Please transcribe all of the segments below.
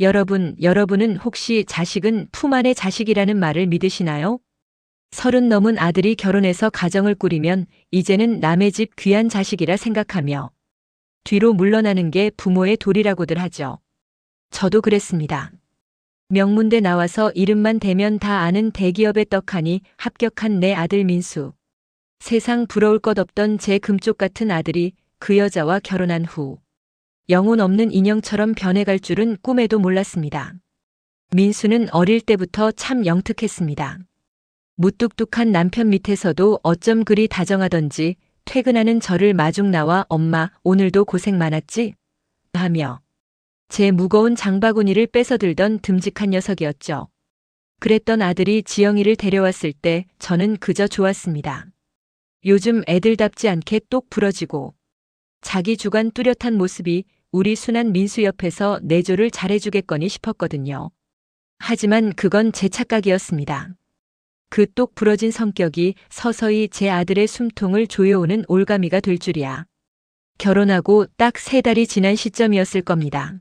여러분은 혹시 자식은 품 안의 자식이라는 말을 믿으시나요? 30 넘은 아들이 결혼해서 가정을 꾸리면 이제는 남의 집 귀한 자식이라 생각하며 뒤로 물러나는 게 부모의 도리라고들 하죠. 저도 그랬습니다. 명문대 나와서 이름만 대면 다 아는 대기업에 떡하니 합격한 내 아들 민수. 세상 부러울 것 없던 제 금쪽 같은 아들이 그 여자와 결혼한 후 영혼 없는 인형처럼 변해갈 줄은 꿈에도 몰랐습니다. 민수는 어릴 때부터 참 영특했습니다. 무뚝뚝한 남편 밑에서도 어쩜 그리 다정하던지 퇴근하는 저를 마중 나와 엄마 오늘도 고생 많았지? 하며 제 무거운 장바구니를 뺏어들던 듬직한 녀석이었죠. 그랬던 아들이 지영이를 데려왔을 때 저는 그저 좋았습니다. 요즘 애들답지 않게 똑 부러지고 자기 주관 뚜렷한 모습이 우리 순한 민수 옆에서 내조를 잘해주겠거니 싶었거든요. 하지만 그건 제 착각이었습니다. 그 똑 부러진 성격이 서서히 제 아들의 숨통을 조여오는 올가미가 될 줄이야. 결혼하고 딱 3달이 지난 시점이었을 겁니다.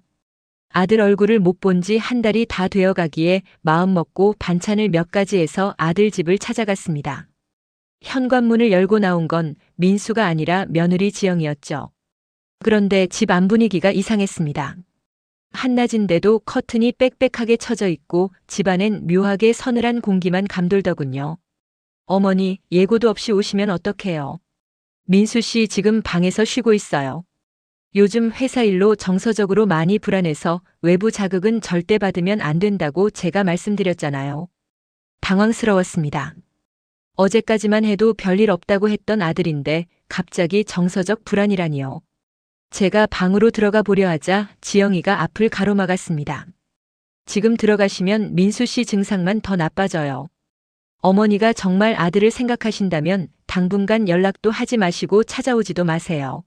아들 얼굴을 못 본 지 1달이 다 되어 가기에 마음 먹고 반찬을 몇 가지 해서 아들 집을 찾아갔습니다. 현관문을 열고 나온 건 민수가 아니라 며느리 지영이었죠. 그런데 집 안 분위기가 이상했습니다. 한낮인데도 커튼이 빽빽하게 쳐져 있고 집안엔 묘하게 서늘한 공기만 감돌더군요. 어머니, 예고도 없이 오시면 어떡해요? 민수 씨 지금 방에서 쉬고 있어요. 요즘 회사 일로 정서적으로 많이 불안해서 외부 자극은 절대 받으면 안 된다고 제가 말씀드렸잖아요. 당황스러웠습니다. 어제까지만 해도 별일 없다고 했던 아들인데 갑자기 정서적 불안이라니요. 제가 방으로 들어가 보려 하자 지영이가 앞을 가로막았습니다. 지금 들어가시면 민수 씨 증상만 더 나빠져요. 어머니가 정말 아들을 생각하신다면 당분간 연락도 하지 마시고 찾아오지도 마세요.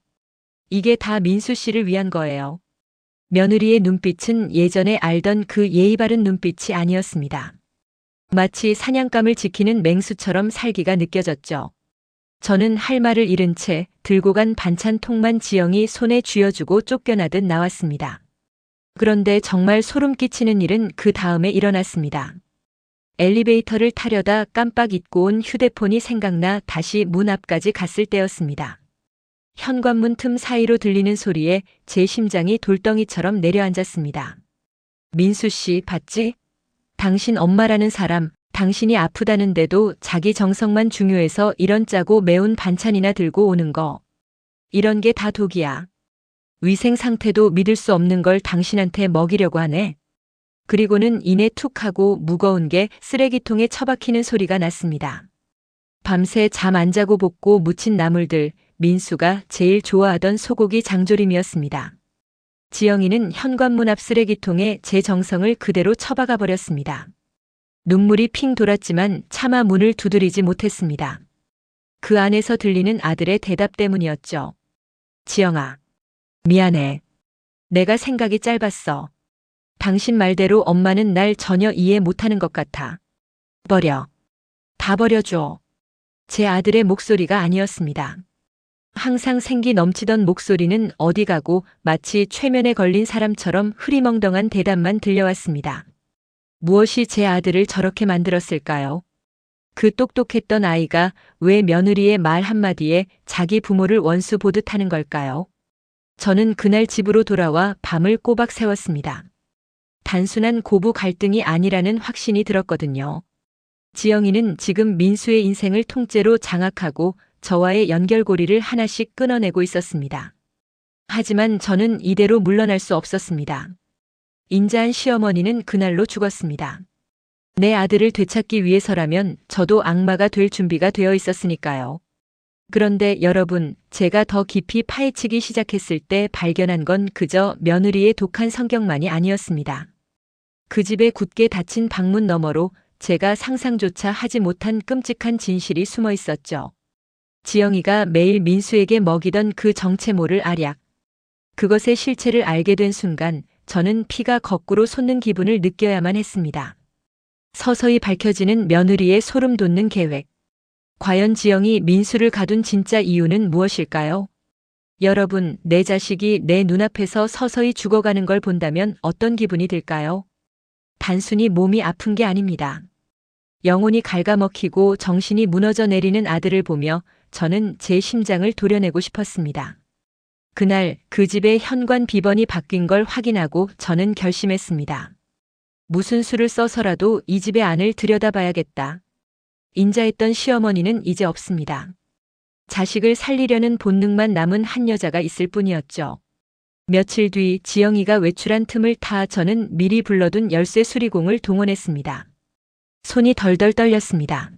이게 다 민수 씨를 위한 거예요. 며느리의 눈빛은 예전에 알던 그 예의 바른 눈빛이 아니었습니다. 마치 사냥감을 지키는 맹수처럼 살기가 느껴졌죠. 저는 할 말을 잃은 채 들고 간 반찬통만 지영이 손에 쥐어주고 쫓겨나듯 나왔습니다. 그런데 정말 소름 끼치는 일은 그 다음에 일어났습니다. 엘리베이터를 타려다 깜빡 잊고 온 휴대폰이 생각나 다시 문 앞까지 갔을 때였습니다. 현관문 틈 사이로 들리는 소리에 제 심장이 돌덩이처럼 내려앉았습니다. 민수 씨 봤지? 당신 엄마라는 사람, 당신이 아프다는데도 자기 정성만 중요해서 이런 짜고 매운 반찬이나 들고 오는 거. 이런 게 다 독이야. 위생 상태도 믿을 수 없는 걸 당신한테 먹이려고 하네. 그리고는 이내 툭 하고 무거운 게 쓰레기통에 처박히는 소리가 났습니다. 밤새 잠 안 자고 볶고 묻힌 나물들, 민수가 제일 좋아하던 소고기 장조림이었습니다. 지영이는 현관문 앞 쓰레기통에 제 정성을 그대로 처박아 버렸습니다. 눈물이 핑 돌았지만 차마 문을 두드리지 못했습니다. 그 안에서 들리는 아들의 대답 때문이었죠. 지영아, 미안해. 내가 생각이 짧았어. 당신 말대로 엄마는 날 전혀 이해 못하는 것 같아. 버려. 다 버려줘. 제 아들의 목소리가 아니었습니다. 항상 생기 넘치던 목소리는 어디 가고 마치 최면에 걸린 사람처럼 흐리멍덩한 대답만 들려왔습니다. 무엇이 제 아들을 저렇게 만들었을까요? 그 똑똑했던 아이가 왜 며느리의 말 한마디에 자기 부모를 원수 보듯 하는 걸까요? 저는 그날 집으로 돌아와 밤을 꼬박 새웠습니다. 단순한 고부 갈등이 아니라는 확신이 들었거든요. 지영이는 지금 민수의 인생을 통째로 장악하고 저와의 연결고리를 하나씩 끊어내고 있었습니다. 하지만 저는 이대로 물러날 수 없었습니다. 인자한 시어머니는 그날로 죽었습니다. 내 아들을 되찾기 위해서라면 저도 악마가 될 준비가 되어 있었으니까요. 그런데 여러분, 제가 더 깊이 파헤치기 시작했을 때 발견한 건 그저 며느리의 독한 성격만이 아니었습니다. 그 집에 굳게 닫힌 방문 너머로 제가 상상조차 하지 못한 끔찍한 진실이 숨어 있었죠. 지영이가 매일 민수에게 먹이던 그 정체 모를 알약. 그것의 실체를 알게 된 순간 저는 피가 거꾸로 솟는 기분을 느껴야만 했습니다. 서서히 밝혀지는 며느리의 소름 돋는 계획. 과연 지영이 민수를 가둔 진짜 이유는 무엇일까요? 여러분, 내 자식이 내 눈앞에서 서서히 죽어가는 걸 본다면 어떤 기분이 들까요? 단순히 몸이 아픈 게 아닙니다. 영혼이 갉아먹히고 정신이 무너져 내리는 아들을 보며 저는 제 심장을 도려내고 싶었습니다. 그날 그 집의 현관 비번이 바뀐 걸 확인하고 저는 결심했습니다. 무슨 수를 써서라도 이 집의 안을 들여다봐야겠다. 인자했던 시어머니는 이제 없습니다. 자식을 살리려는 본능만 남은 한 여자가 있을 뿐이었죠. 며칠 뒤 지영이가 외출한 틈을 타 저는 미리 불러둔 열쇠 수리공을 동원했습니다. 손이 덜덜 떨렸습니다.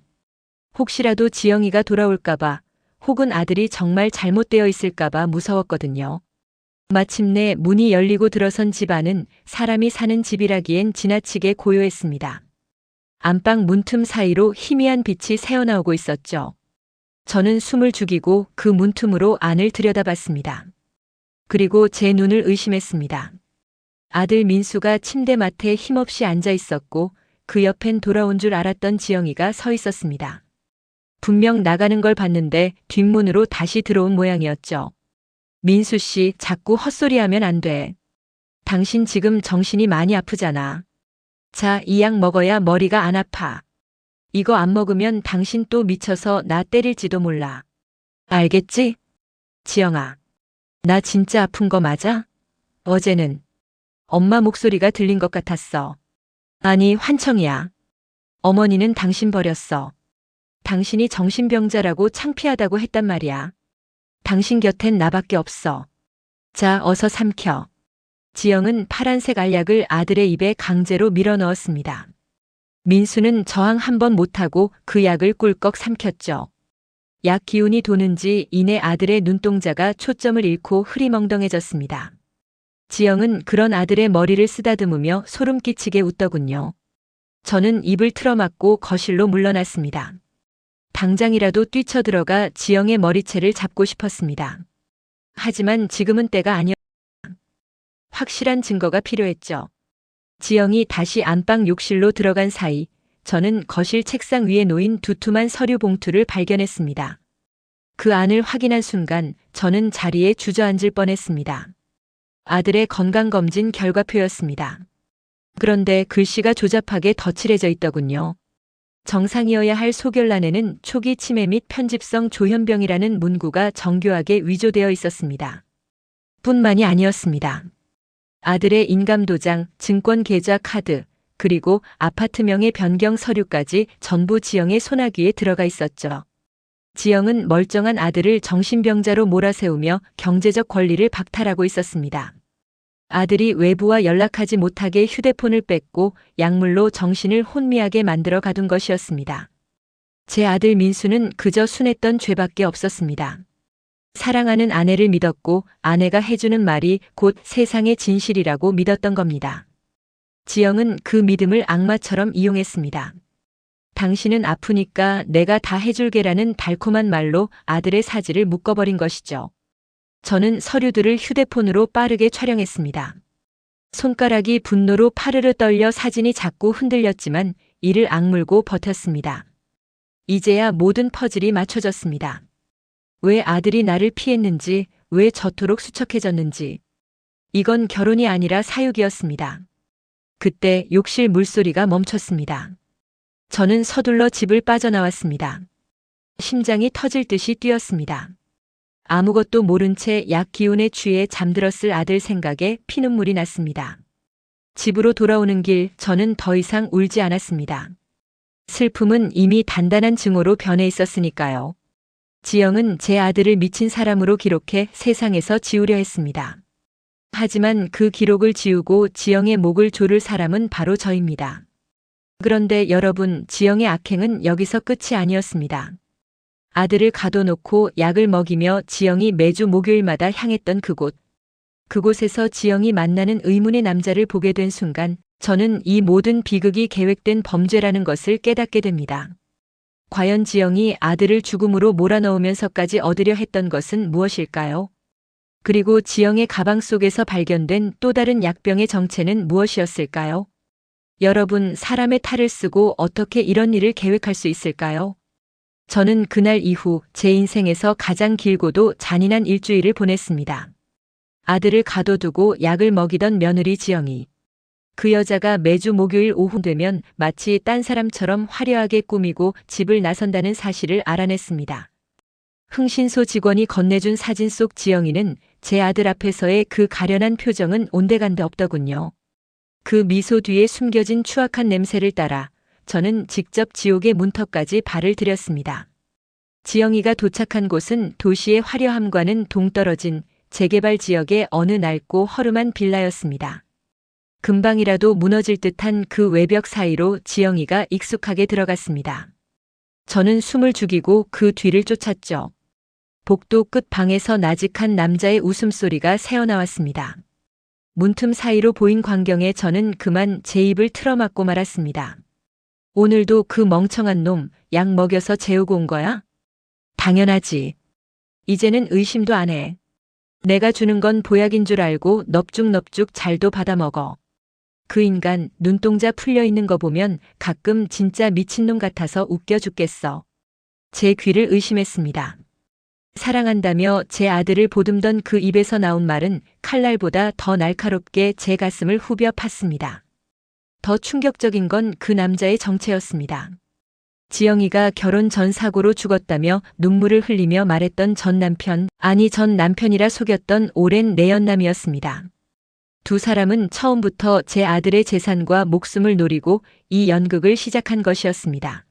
혹시라도 지영이가 돌아올까봐 혹은 아들이 정말 잘못되어 있을까봐 무서웠거든요. 마침내 문이 열리고 들어선 집 안은 사람이 사는 집이라기엔 지나치게 고요했습니다. 안방 문틈 사이로 희미한 빛이 새어나오고 있었죠. 저는 숨을 죽이고 그 문틈으로 안을 들여다봤습니다. 그리고 제 눈을 의심했습니다. 아들 민수가 침대맡에 힘없이 앉아 있었고 그 옆엔 돌아온 줄 알았던 지영이가 서 있었습니다. 분명 나가는 걸 봤는데 뒷문으로 다시 들어온 모양이었죠. 민수 씨, 자꾸 헛소리하면 안 돼. 당신 지금 정신이 많이 아프잖아. 자, 이 약 먹어야 머리가 안 아파. 이거 안 먹으면 당신 또 미쳐서 나 때릴지도 몰라. 알겠지? 지영아, 나 진짜 아픈 거 맞아? 어제는 엄마 목소리가 들린 것 같았어. 아니, 환청이야. 어머니는 당신 버렸어. 당신이 정신병자라고 창피하다고 했단 말이야. 당신 곁엔 나밖에 없어. 자, 어서 삼켜. 지영은 파란색 알약을 아들의 입에 강제로 밀어 넣었습니다. 민수는 저항 한 번 못하고 그 약을 꿀꺽 삼켰죠. 약 기운이 도는지 이내 아들의 눈동자가 초점을 잃고 흐리멍덩해졌습니다. 지영은 그런 아들의 머리를 쓰다듬으며 소름 끼치게 웃더군요. 저는 입을 틀어막고 거실로 물러났습니다. 당장이라도 뛰쳐들어가 지영의 머리채를 잡고 싶었습니다. 하지만 지금은 때가 아니었습니다. 확실한 증거가 필요했죠. 지영이 다시 안방 욕실로 들어간 사이 저는 거실 책상 위에 놓인 두툼한 서류 봉투를 발견했습니다. 그 안을 확인한 순간 저는 자리에 주저앉을 뻔했습니다. 아들의 건강검진 결과표였습니다. 그런데 글씨가 조잡하게 덧칠해져 있더군요. 정상이어야 할 소결란에는 초기 치매 및 편집성 조현병이라는 문구가 정교하게 위조되어 있었습니다. 뿐만이 아니었습니다. 아들의 인감도장, 증권계좌 카드, 그리고 아파트명의 변경 서류까지 전부 지영의 손아귀에 들어가 있었죠. 지영은 멀쩡한 아들을 정신병자로 몰아세우며 경제적 권리를 박탈하고 있었습니다. 아들이 외부와 연락하지 못하게 휴대폰을 뺏고 약물로 정신을 혼미하게 만들어 가둔 것이었습니다. 제 아들 민수는 그저 순했던 죄밖에 없었습니다. 사랑하는 아내를 믿었고 아내가 해주는 말이 곧 세상의 진실이라고 믿었던 겁니다. 지영은 그 믿음을 악마처럼 이용했습니다. 당신은 아프니까 내가 다 해줄게라는 달콤한 말로 아들의 사지를 묶어버린 것이죠. 저는 서류들을 휴대폰으로 빠르게 촬영했습니다. 손가락이 분노로 파르르 떨려 사진이 자꾸 흔들렸지만 이를 악물고 버텼습니다. 이제야 모든 퍼즐이 맞춰졌습니다. 왜 아들이 나를 피했는지, 왜 저토록 수척해졌는지. 이건 결혼이 아니라 사육이었습니다. 그때 욕실 물소리가 멈췄습니다. 저는 서둘러 집을 빠져나왔습니다. 심장이 터질 듯이 뛰었습니다. 아무것도 모른 채 약 기운에 취해 잠들었을 아들 생각에 피눈물이 났습니다. 집으로 돌아오는 길 저는 더 이상 울지 않았습니다. 슬픔은 이미 단단한 증오로 변해 있었으니까요. 지영은 제 아들을 미친 사람으로 기록해 세상에서 지우려 했습니다. 하지만 그 기록을 지우고 지영의 목을 조를 사람은 바로 저입니다. 그런데 여러분, 지영의 악행은 여기서 끝이 아니었습니다. 아들을 가둬놓고 약을 먹이며 지영이 매주 목요일마다 향했던 그곳에서 지영이 만나는 의문의 남자를 보게 된 순간 저는 이 모든 비극이 계획된 범죄라는 것을 깨닫게 됩니다. 과연 지영이 아들을 죽음으로 몰아넣으면서까지 얻으려 했던 것은 무엇일까요? 그리고 지영의 가방 속에서 발견된 또 다른 약병의 정체는 무엇이었을까요? 여러분, 사람의 탈을 쓰고 어떻게 이런 일을 계획할 수 있을까요? 저는 그날 이후 제 인생에서 가장 길고도 잔인한 일주일을 보냈습니다. 아들을 가둬두고 약을 먹이던 며느리 지영이. 그 여자가 매주 목요일 오후 되면 마치 딴 사람처럼 화려하게 꾸미고 집을 나선다는 사실을 알아냈습니다. 흥신소 직원이 건네준 사진 속 지영이는 제 아들 앞에서의 그 가련한 표정은 온데간데 없더군요. 그 미소 뒤에 숨겨진 추악한 냄새를 따라 저는 직접 지옥의 문턱까지 발을 들였습니다. 지영이가 도착한 곳은 도시의 화려함과는 동떨어진 재개발 지역의 어느 낡고 허름한 빌라였습니다. 금방이라도 무너질 듯한 그 외벽 사이로 지영이가 익숙하게 들어갔습니다. 저는 숨을 죽이고 그 뒤를 쫓았죠. 복도 끝 방에서 나직한 남자의 웃음소리가 새어나왔습니다. 문틈 사이로 보인 광경에 저는 그만 제 입을 틀어막고 말았습니다. 오늘도 그 멍청한 놈 약 먹여서 재우고 온 거야? 당연하지. 이제는 의심도 안 해. 내가 주는 건 보약인 줄 알고 넙죽넙죽 잘도 받아먹어. 그 인간 눈동자 풀려 있는 거 보면 가끔 진짜 미친놈 같아서 웃겨 죽겠어. 제 귀를 의심했습니다. 사랑한다며 제 아들을 보듬던 그 입에서 나온 말은 칼날보다 더 날카롭게 제 가슴을 후벼 팠습니다. 더 충격적인 건 그 남자의 정체였습니다. 지영이가 결혼 전 사고로 죽었다며 눈물을 흘리며 말했던 전 남편이라 속였던 오랜 내연남이었습니다. 두 사람은 처음부터 제 아들의 재산과 목숨을 노리고 이 연극을 시작한 것이었습니다.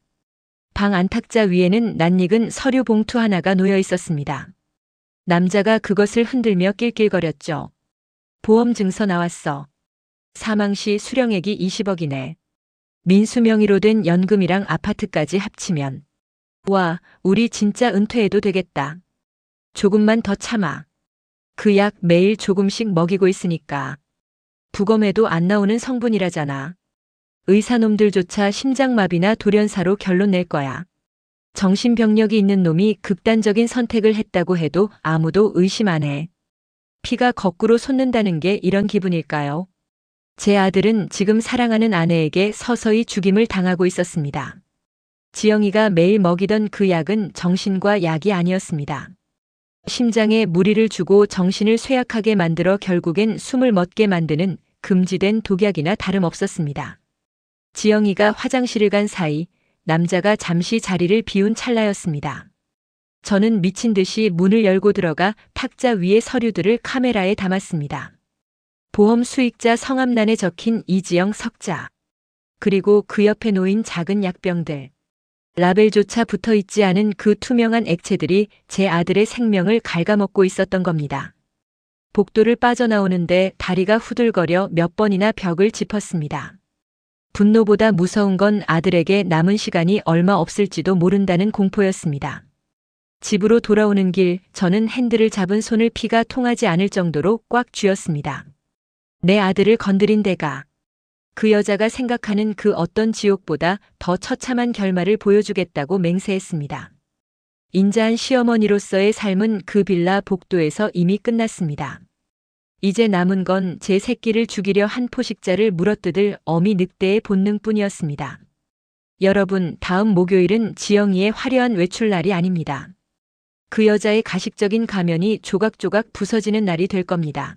방 안탁자 위에는 낯익은 서류 봉투 하나가 놓여 있었습니다. 남자가 그것을 흔들며 낄낄거렸죠. 보험 증서 나왔어. 사망 시 수령액이 20억이네. 민수 명의로 된 연금이랑 아파트까지 합치면. 와, 우리 진짜 은퇴해도 되겠다. 조금만 더 참아. 그 약 매일 조금씩 먹이고 있으니까. 부검에도 안 나오는 성분이라잖아. 의사놈들조차 심장마비나 돌연사로 결론 낼 거야. 정신병력이 있는 놈이 극단적인 선택을 했다고 해도 아무도 의심 안 해. 피가 거꾸로 솟는다는 게 이런 기분일까요? 제 아들은 지금 사랑하는 아내에게 서서히 죽임을 당하고 있었습니다. 지영이가 매일 먹이던 그 약은 정신과 약이 아니었습니다. 심장에 무리를 주고 정신을 쇠약하게 만들어 결국엔 숨을 멎게 만드는 금지된 독약이나 다름없었습니다. 지영이가 화장실을 간 사이 남자가 잠시 자리를 비운 찰나였습니다. 저는 미친 듯이 문을 열고 들어가 탁자 위의 서류들을 카메라에 담았습니다. 보험 수익자 성함란에 적힌 이지영 석자. 그리고 그 옆에 놓인 작은 약병들. 라벨조차 붙어 있지 않은 그 투명한 액체들이 제 아들의 생명을 갉아먹고 있었던 겁니다. 복도를 빠져나오는데 다리가 후들거려 몇 번이나 벽을 짚었습니다. 분노보다 무서운 건 아들에게 남은 시간이 얼마 없을지도 모른다는 공포였습니다. 집으로 돌아오는 길 저는 핸들을 잡은 손을 피가 통하지 않을 정도로 꽉 쥐었습니다. 내 아들을 건드린 데가 그 여자가 생각하는 그 어떤 지옥보다 더 처참한 결말을 보여주겠다고 맹세했습니다. 인자한 시어머니로서의 삶은 그 빌라 복도에서 이미 끝났습니다. 이제 남은 건 제 새끼를 죽이려 한 포식자를 물어뜯을 어미 늑대의 본능뿐이었습니다. 여러분, 다음 목요일은 지영이의 화려한 외출날이 아닙니다. 그 여자의 가식적인 가면이 조각조각 부서지는 날이 될 겁니다.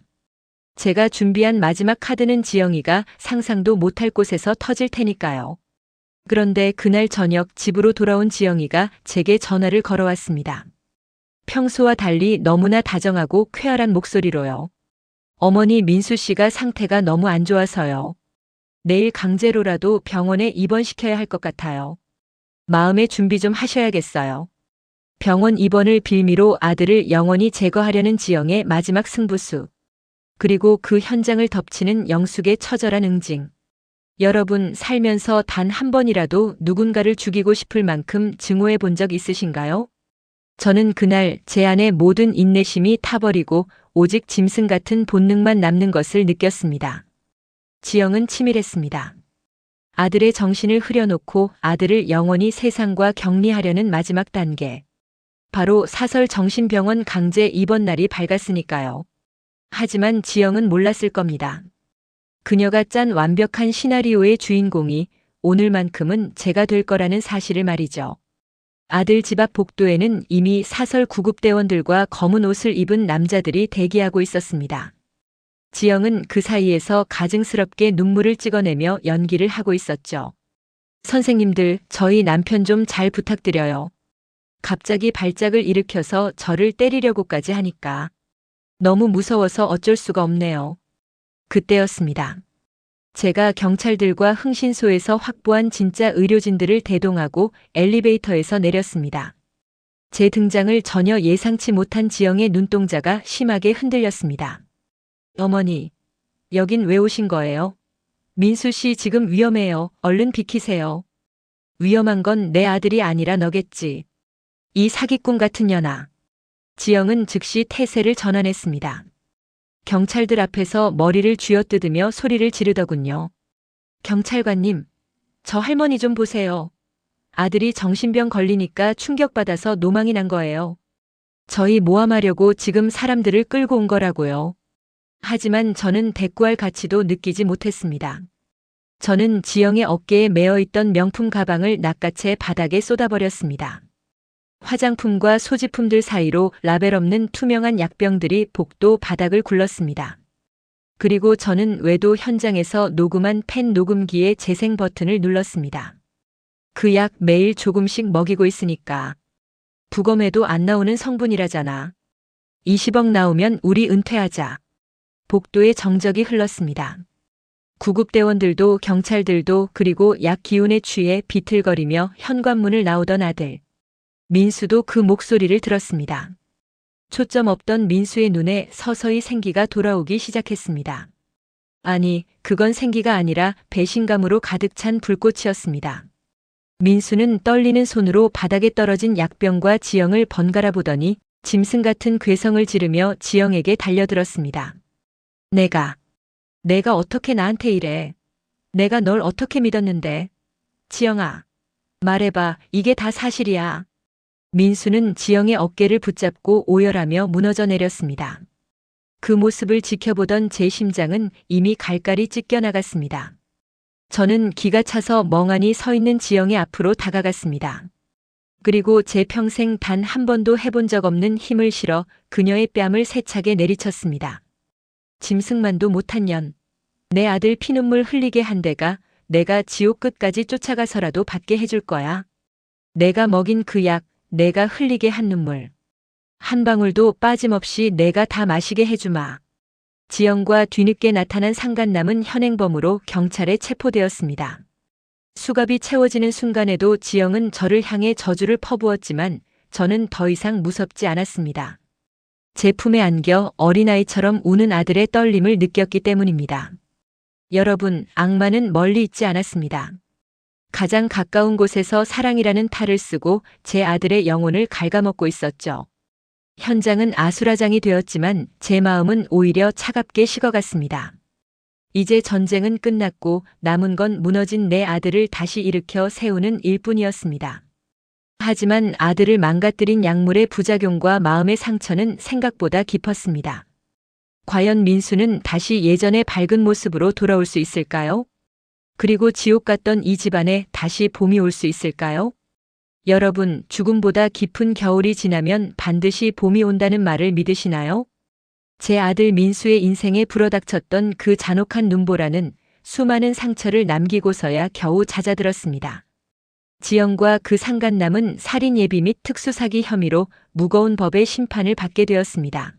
제가 준비한 마지막 카드는 지영이가 상상도 못할 곳에서 터질 테니까요. 그런데 그날 저녁 집으로 돌아온 지영이가 제게 전화를 걸어왔습니다. 평소와 달리 너무나 다정하고 쾌활한 목소리로요. 어머니 민수 씨가 상태가 너무 안 좋아서요. 내일 강제로라도 병원에 입원시켜야 할 것 같아요. 마음의 준비 좀 하셔야겠어요. 병원 입원을 빌미로 아들을 영원히 제거하려는 지영의 마지막 승부수. 그리고 그 현장을 덮치는 영숙의 처절한 응징. 여러분, 살면서 단 한 번이라도 누군가를 죽이고 싶을 만큼 증오해 본 적 있으신가요? 저는 그날 제 안의 모든 인내심이 타버리고 오직 짐승 같은 본능만 남는 것을 느꼈습니다. 지영은 치밀했습니다. 아들의 정신을 흐려놓고 아들을 영원히 세상과 격리하려는 마지막 단계. 바로 사설 정신병원 강제 입원 날이 밝았으니까요. 하지만 지영은 몰랐을 겁니다. 그녀가 짠 완벽한 시나리오의 주인공이 오늘만큼은 제가 될 거라는 사실을 말이죠. 아들 집 앞 복도에는 이미 사설 구급대원들과 검은 옷을 입은 남자들이 대기하고 있었습니다. 지영은 그 사이에서 가증스럽게 눈물을 찍어내며 연기를 하고 있었죠. 선생님들, 저희 남편 좀 잘 부탁드려요. 갑자기 발작을 일으켜서 저를 때리려고까지 하니까 너무 무서워서 어쩔 수가 없네요. 그때였습니다. 제가 경찰들과 흥신소에서 확보한 진짜 의료진들을 대동하고 엘리베이터에서 내렸습니다. 제 등장을 전혀 예상치 못한 지영의 눈동자가 심하게 흔들렸습니다. 어머니, 여긴 왜 오신 거예요? 민수 씨 지금 위험해요. 얼른 비키세요. 위험한 건 내 아들이 아니라 너겠지. 이 사기꾼 같은 년아. 지영은 즉시 태세를 전환했습니다. 경찰들 앞에서 머리를 쥐어뜯으며 소리를 지르더군요. 경찰관님, 저 할머니 좀 보세요. 아들이 정신병 걸리니까 충격받아서 노망이 난 거예요. 저희 모함하려고 지금 사람들을 끌고 온 거라고요. 하지만 저는 대꾸할 가치도 느끼지 못했습니다. 저는 지영의 어깨에 매어있던 명품 가방을 낚아채 바닥에 쏟아버렸습니다. 화장품과 소지품들 사이로 라벨 없는 투명한 약병들이 복도 바닥을 굴렀습니다. 그리고 저는 외도 현장에서 녹음한 펜 녹음기의 재생 버튼을 눌렀습니다. 그 약 매일 조금씩 먹이고 있으니까. 부검해도 안 나오는 성분이라잖아. 20억 나오면 우리 은퇴하자. 복도에 정적이 흘렀습니다. 구급대원들도 경찰들도 그리고 약 기운에 취해 비틀거리며 현관문을 나오던 아들. 민수도 그 목소리를 들었습니다. 초점 없던 민수의 눈에 서서히 생기가 돌아오기 시작했습니다. 아니, 그건 생기가 아니라 배신감으로 가득 찬 불꽃이었습니다. 민수는 떨리는 손으로 바닥에 떨어진 약병과 지영을 번갈아 보더니 짐승 같은 괴성을 지르며 지영에게 달려들었습니다. 내가 어떻게 나한테 이래? 내가 널 어떻게 믿었는데? 지영아, 말해봐, 이게 다 사실이야. 민수는 지영의 어깨를 붙잡고 오열하며 무너져 내렸습니다. 그 모습을 지켜보던 제 심장은 이미 갈갈이 찢겨나갔습니다. 저는 기가 차서 멍하니 서 있는 지영의 앞으로 다가갔습니다. 그리고 제 평생 단 한 번도 해본 적 없는 힘을 실어 그녀의 뺨을 세차게 내리쳤습니다. 짐승만도 못한 년. 내 아들 피눈물 흘리게 한 데가 내가 지옥 끝까지 쫓아가서라도 받게 해줄 거야. 내가 먹인 그 약, 내가 흘리게 한 눈물. 한 방울도 빠짐없이 내가 다 마시게 해주마. 지영과 뒤늦게 나타난 상간남은 현행범으로 경찰에 체포되었습니다. 수갑이 채워지는 순간에도 지영은 저를 향해 저주를 퍼부었지만 저는 더 이상 무섭지 않았습니다. 제 품에 안겨 어린아이처럼 우는 아들의 떨림을 느꼈기 때문입니다. 여러분, 악마는 멀리 있지 않았습니다. 가장 가까운 곳에서 사랑이라는 탈을 쓰고 제 아들의 영혼을 갉아먹고 있었죠. 현장은 아수라장이 되었지만 제 마음은 오히려 차갑게 식어갔습니다. 이제 전쟁은 끝났고 남은 건 무너진 내 아들을 다시 일으켜 세우는 일뿐이었습니다. 하지만 아들을 망가뜨린 약물의 부작용과 마음의 상처는 생각보다 깊었습니다. 과연 민수는 다시 예전의 밝은 모습으로 돌아올 수 있을까요? 그리고 지옥 같던 이 집안에 다시 봄이 올 수 있을까요? 여러분, 죽음보다 깊은 겨울이 지나면 반드시 봄이 온다는 말을 믿으시나요? 제 아들 민수의 인생에 불어닥쳤던 그 잔혹한 눈보라는 수많은 상처를 남기고서야 겨우 잦아들었습니다. 지영과 그 상간남은 살인 예비 및 특수사기 혐의로 무거운 법의 심판을 받게 되었습니다.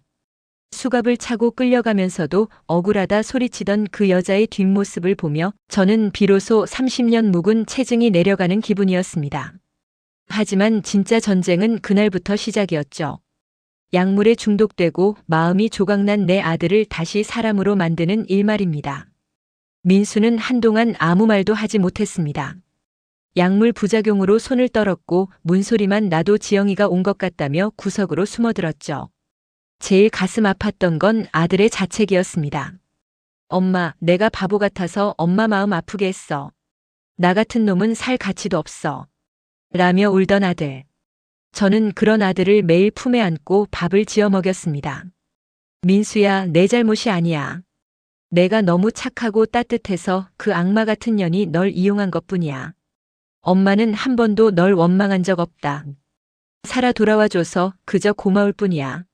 수갑을 차고 끌려가면서도 억울하다 소리치던 그 여자의 뒷모습을 보며 저는 비로소 30년 묵은 체증이 내려가는 기분이었습니다. 하지만 진짜 전쟁은 그날부터 시작이었죠. 약물에 중독되고 마음이 조각난 내 아들을 다시 사람으로 만드는 일말입니다. 민수는 한동안 아무 말도 하지 못했습니다. 약물 부작용으로 손을 떨었고 문소리만 나도 지영이가 온 것 같다며 구석으로 숨어들었죠. 제일 가슴 아팠던 건 아들의 자책이었습니다. 엄마, 내가 바보 같아서 엄마 마음 아프게 했어. 나 같은 놈은 살 가치도 없어. 라며 울던 아들. 저는 그런 아들을 매일 품에 안고 밥을 지어 먹였습니다. 민수야, 내 잘못이 아니야. 내가 너무 착하고 따뜻해서 그 악마 같은 년이 널 이용한 것뿐이야. 엄마는 한 번도 널 원망한 적 없다. 살아 돌아와줘서 그저 고마울 뿐이야.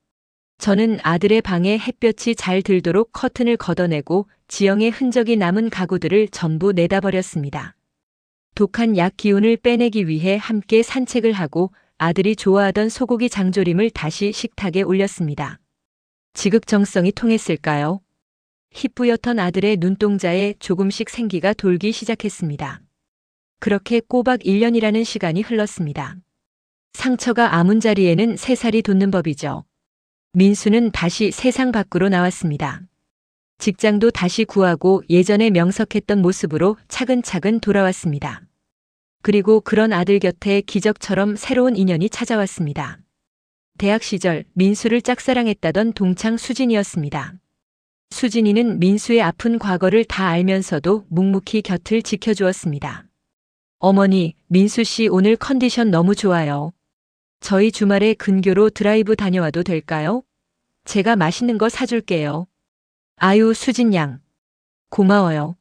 저는 아들의 방에 햇볕이 잘 들도록 커튼을 걷어내고 지영의 흔적이 남은 가구들을 전부 내다버렸습니다. 독한 약 기운을 빼내기 위해 함께 산책을 하고 아들이 좋아하던 소고기 장조림을 다시 식탁에 올렸습니다. 지극정성이 통했을까요? 희뿌옇던 아들의 눈동자에 조금씩 생기가 돌기 시작했습니다. 그렇게 꼬박 1년이라는 시간이 흘렀습니다. 상처가 아문 자리에는 새살이 돋는 법이죠. 민수는 다시 세상 밖으로 나왔습니다. 직장도 다시 구하고 예전에 명석했던 모습으로 차근차근 돌아왔습니다. 그리고 그런 아들 곁에 기적처럼 새로운 인연이 찾아왔습니다. 대학 시절 민수를 짝사랑했다던 동창 수진이었습니다. 수진이는 민수의 아픈 과거를 다 알면서도 묵묵히 곁을 지켜주었습니다. 어머니, 민수 씨 오늘 컨디션 너무 좋아요. 저희 주말에 근교로 드라이브 다녀와도 될까요? 제가 맛있는 거 사줄게요. 아유, 수진 양. 고마워요.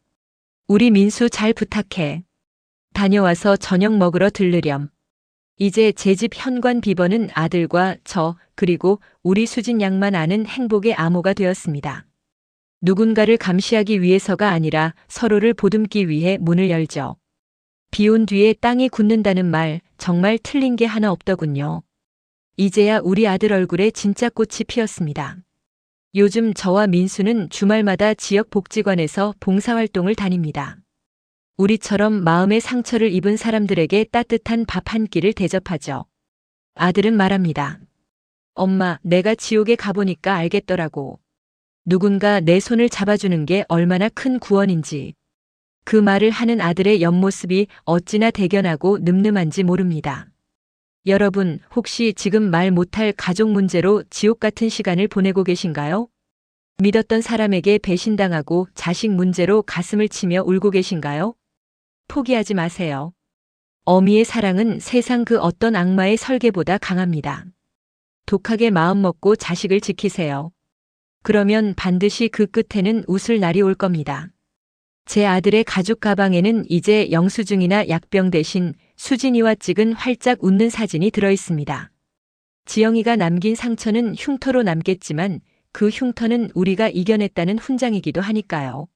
우리 민수 잘 부탁해. 다녀와서 저녁 먹으러 들르렴. 이제 제 집 현관 비번은 아들과 저, 그리고 우리 수진 양만 아는 행복의 암호가 되었습니다. 누군가를 감시하기 위해서가 아니라 서로를 보듬기 위해 문을 열죠. 비 온 뒤에 땅이 굳는다는 말, 정말 틀린 게 하나 없더군요. 이제야 우리 아들 얼굴에 진짜 꽃이 피었습니다. 요즘 저와 민수는 주말마다 지역 복지관에서 봉사활동을 다닙니다. 우리처럼 마음의 상처를 입은 사람들에게 따뜻한 밥 한 끼를 대접하죠. 아들은 말합니다. 엄마, 내가 지옥에 가보니까 알겠더라고. 누군가 내 손을 잡아주는 게 얼마나 큰 구원인지. 그 말을 하는 아들의 옆모습이 어찌나 대견하고 늠름한지 모릅니다. 여러분, 혹시 지금 말 못할 가족 문제로 지옥 같은 시간을 보내고 계신가요? 믿었던 사람에게 배신당하고 자식 문제로 가슴을 치며 울고 계신가요? 포기하지 마세요. 어미의 사랑은 세상 그 어떤 악마의 설계보다 강합니다. 독하게 마음먹고 자식을 지키세요. 그러면 반드시 그 끝에는 웃을 날이 올 겁니다. 제 아들의 가죽 가방에는 이제 영수증이나 약병 대신 수진이와 찍은 활짝 웃는 사진이 들어있습니다. 지영이가 남긴 상처는 흉터로 남겠지만 그 흉터는 우리가 이겨냈다는 훈장이기도 하니까요.